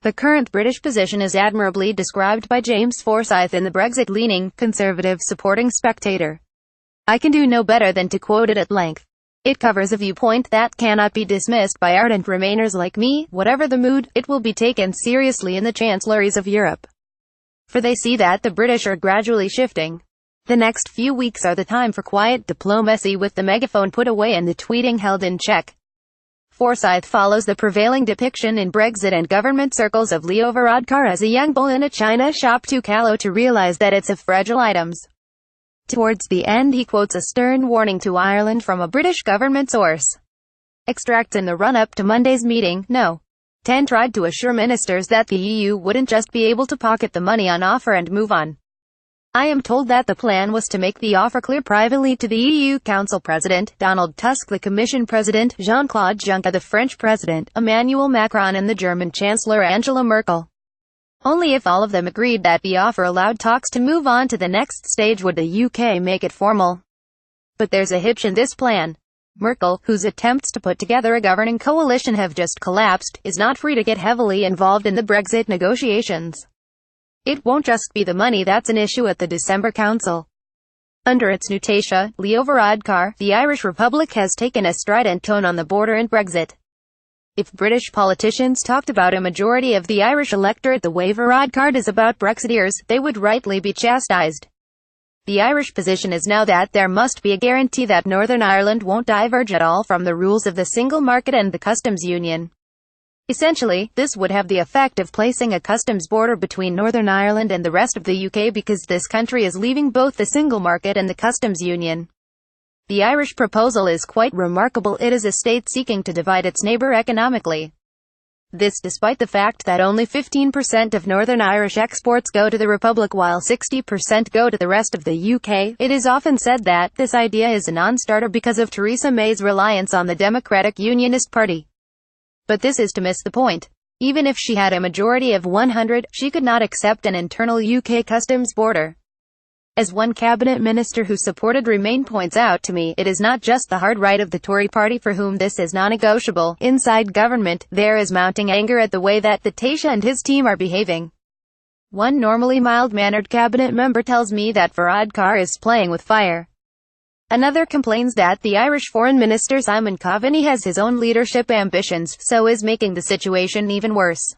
The current British position is admirably described by James Forsyth in the Brexit-leaning, Conservative-supporting Spectator. I can do no better than to quote it at length. It covers a viewpoint that cannot be dismissed by ardent Remainers like me. Whatever the mood, it will be taken seriously in the chancelleries of Europe. For they see that the British are gradually shifting. The next few weeks are the time for quiet diplomacy, with the megaphone put away and the tweeting held in check. Forsyth follows the prevailing depiction in Brexit and government circles of Leo Varadkar as a young bull in a china shop, too callow to realise that it's of fragile items. Towards the end he quotes a stern warning to Ireland from a British government source. Extracts in the run-up to Monday's meeting. No. 10 tried to assure ministers that the EU wouldn't just be able to pocket the money on offer and move on. I am told that the plan was to make the offer clear privately to the EU Council President, Donald Tusk, the Commission President, Jean-Claude Juncker, the French President, Emmanuel Macron, and the German Chancellor Angela Merkel. Only if all of them agreed that the offer allowed talks to move on to the next stage would the UK make it formal. But there's a hitch in this plan. Merkel, whose attempts to put together a governing coalition have just collapsed, is not free to get heavily involved in the Brexit negotiations. It won't just be the money that's an issue at the December Council. Under its new Taoiseach, Leo Varadkar, the Irish Republic has taken a strident tone on the border and Brexit. If British politicians talked about a majority of the Irish electorate the way Varadkar does about Brexiteers, they would rightly be chastised. The Irish position is now that there must be a guarantee that Northern Ireland won't diverge at all from the rules of the single market and the customs union. Essentially, this would have the effect of placing a customs border between Northern Ireland and the rest of the UK, because this country is leaving both the single market and the customs union. The Irish proposal is quite remarkable. It is a state seeking to divide its neighbour economically. This despite the fact that only 15% of Northern Irish exports go to the Republic while 60% go to the rest of the UK. It is often said that this idea is a non-starter because of Theresa May's reliance on the Democratic Unionist Party. But this is to miss the point. Even if she had a majority of 100, she could not accept an internal UK customs border. As one cabinet minister who supported Remain points out to me, it is not just the hard right of the Tory party for whom this is non-negotiable. Inside government, there is mounting anger at the way that the Taoiseach and his team are behaving. One normally mild-mannered cabinet member tells me that Varadkar is playing with fire. Another complains that the Irish Foreign Minister Simon Coveney has his own leadership ambitions, so is making the situation even worse.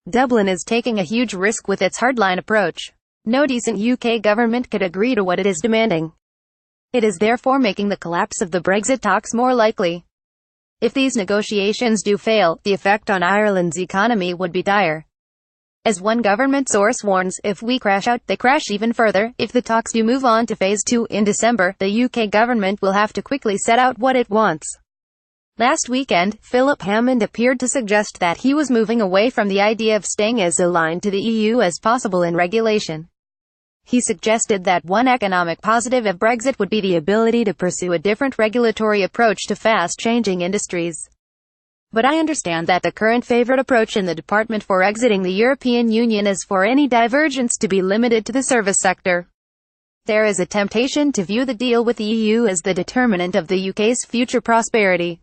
Dublin is taking a huge risk with its hardline approach. No decent UK government could agree to what it is demanding. It is therefore making the collapse of the Brexit talks more likely. If these negotiations do fail, the effect on Ireland's economy would be dire. As one government source warns, if we crash out, they crash even further. If the talks do move on to phase 2 in December, the UK government will have to quickly set out what it wants. Last weekend, Philip Hammond appeared to suggest that he was moving away from the idea of staying as aligned to the EU as possible in regulation. He suggested that one economic positive of Brexit would be the ability to pursue a different regulatory approach to fast-changing industries. But I understand that the current favourite approach in the department for exiting the European Union is for any divergence to be limited to the service sector. There is a temptation to view the deal with the EU as the determinant of the UK's future prosperity.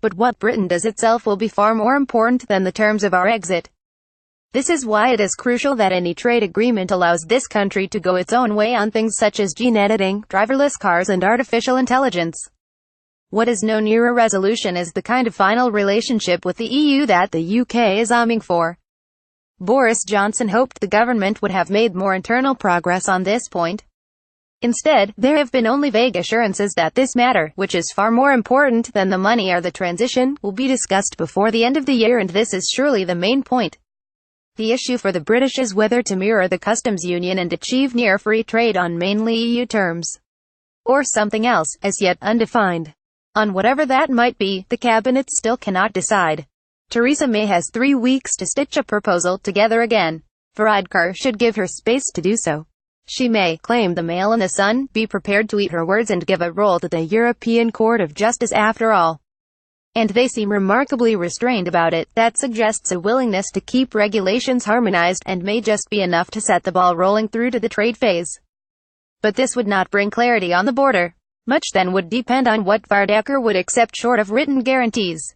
But what Britain does itself will be far more important than the terms of our exit. This is why it is crucial that any trade agreement allows this country to go its own way on things such as gene editing, driverless cars and artificial intelligence. What is no nearer resolution is the kind of final relationship with the EU that the UK is aiming for. Boris Johnson hoped the government would have made more internal progress on this point. Instead, there have been only vague assurances that this matter, which is far more important than the money or the transition, will be discussed before the end of the year, and this is surely the main point. The issue for the British is whether to mirror the customs union and achieve near free trade on mainly EU terms. Or something else, as yet undefined. On whatever that might be, the cabinet still cannot decide. Theresa May has 3 weeks to stitch a proposal together again. Varadkar should give her space to do so. She may, claim the Mail and the Sun, be prepared to eat her words and give a role to the European Court of Justice after all. And they seem remarkably restrained about it. That suggests a willingness to keep regulations harmonized, and may just be enough to set the ball rolling through to the trade phase. But this would not bring clarity on the border. Much then would depend on what Varadkar would accept short of written guarantees.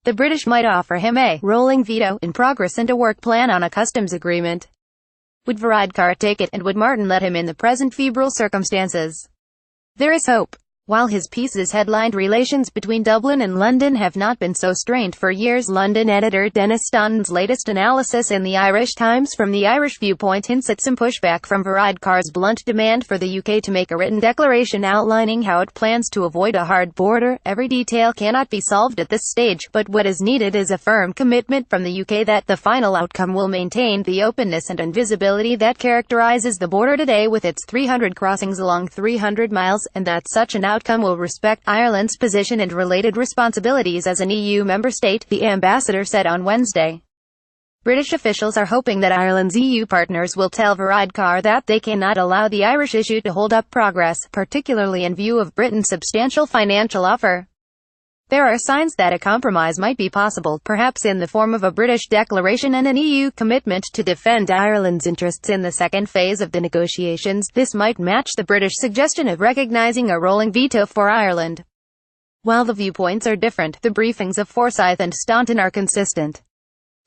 The British might offer him a rolling veto in progress and a work plan on a customs agreement. Would Varadkar take it, and would Martin let him in the present febrile circumstances? There is hope. While his pieces headlined relations between Dublin and London have not been so strained for years, London editor Dennis Staunton's latest analysis in the Irish Times from the Irish Viewpoint hints at some pushback from Varadkar's blunt demand for the UK to make a written declaration outlining how it plans to avoid a hard border. Every detail cannot be solved at this stage, but what is needed is a firm commitment from the UK that the final outcome will maintain the openness and invisibility that characterises the border today with its 300 crossings along 300 miles, and that such an outcome will respect Ireland's position and related responsibilities as an EU member state, the ambassador said on Wednesday. British officials are hoping that Ireland's EU partners will tell Varadkar that they cannot allow the Irish issue to hold up progress, particularly in view of Britain's substantial financial offer. There are signs that a compromise might be possible, perhaps in the form of a British declaration and an EU commitment to defend Ireland's interests in the second phase of the negotiations. This might match the British suggestion of recognising a rolling veto for Ireland. While the viewpoints are different, the briefings of Forsyth and Staunton are consistent.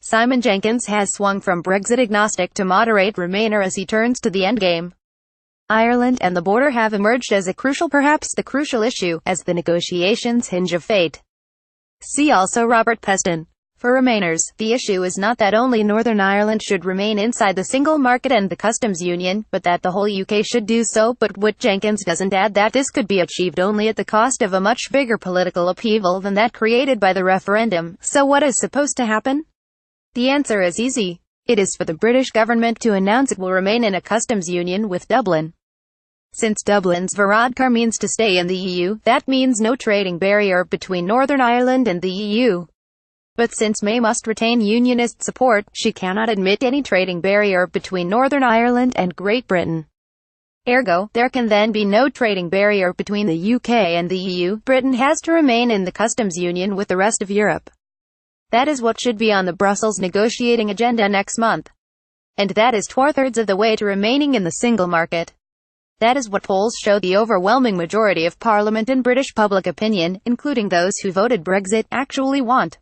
Simon Jenkins has swung from Brexit agnostic to moderate Remainer as he turns to the endgame. Ireland and the border have emerged as a crucial, perhaps the crucial issue, as the negotiations hinge of fate. See also Robert Peston. For Remainers, the issue is not that only Northern Ireland should remain inside the single market and the customs union, but that the whole UK should do so. But what Jenkins doesn't add that this could be achieved only at the cost of a much bigger political upheaval than that created by the referendum. So what is supposed to happen? The answer is easy. It is for the British government to announce it will remain in a customs union with Dublin. Since Dublin's Varadkar means to stay in the EU, that means no trading barrier between Northern Ireland and the EU. But since May must retain Unionist support, she cannot admit any trading barrier between Northern Ireland and Great Britain. Ergo, there can then be no trading barrier between the UK and the EU. Britain has to remain in the customs union with the rest of Europe. That is what should be on the Brussels negotiating agenda next month. And that is 2/3 of the way to remaining in the single market. That is what polls show the overwhelming majority of Parliament and British public opinion, including those who voted Brexit, actually want.